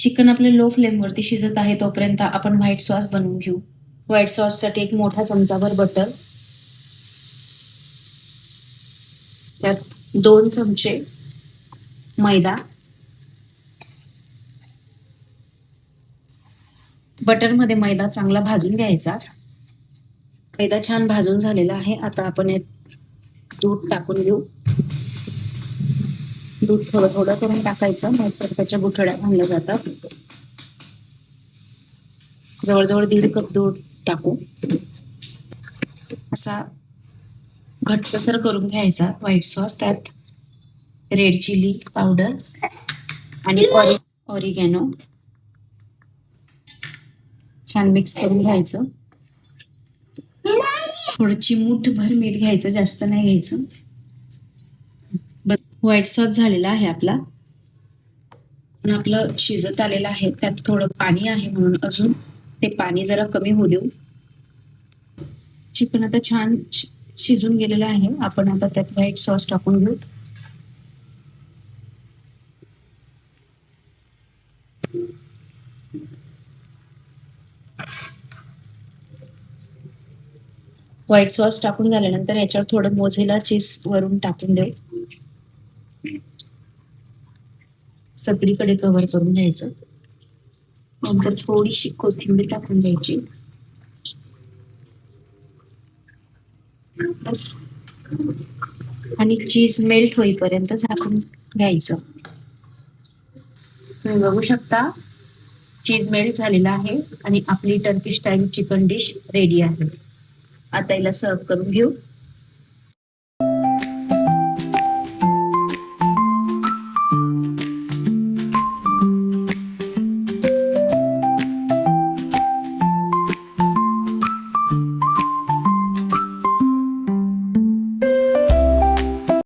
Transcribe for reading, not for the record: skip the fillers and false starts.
Chicken आपले low फ्लेमवरती शिजत आहे तोपर्यंत आपण व्हाईट सॉस बनवून घेऊ. व्हाईट सॉससाठी एक मोठा चमचाभर बटर, त्यात 2 चमचे मैदा, बटरमध्ये मैदा चांगला भाजून घ्यायचा. मैदा छान भाजून झालेला आहे. आता आपण दूध टाकून घेऊ. दूध थोडं थोडं करून टाकायचं, नाहीतर त्याच्या गुठळ्या बांधल्या जातात. जवळजवळ 1.5 कप दूध टाकू. असा घट्टसर करून घ्यायचा व्हाईट सॉस. त्यात रेड चिली पावडर आणि ऑरिगॅनो छान मिक्स करून घ्यायचं. थोडं चिमूटभर मीठ घ्यायचं, जास्त नाही घ्यायचं. व्हाईट सॉस झालेला आहे आपला. आणि आपलं शिजत आलेलं आहे. त्यात थोडं पाणी आहे म्हणून अजून ते पाणी जरा कमी होऊ देऊ. चिकन आता छान शिजून गेलेलं आहे. आपण आता त्यात व्हाईट सॉस टाकून घेऊ. व्हाईट सॉस टाकून झाल्यानंतर याच्यावर थोडं मोझेला चीज वरून टाकून देऊ. सगळीकडे कव्हर करून घ्यायचं. नंतर थोडीशी कोथिंबीर टाकून द्यायची. आणि चीज मेल्ट होईपर्यंत झाकून घ्यायचं. तुम्ही बघू शकता चीज मेल्ट झालेला आहे आणि आपली Turkish style chicken dish ready आहे. आता याला सर्व करून घेऊ.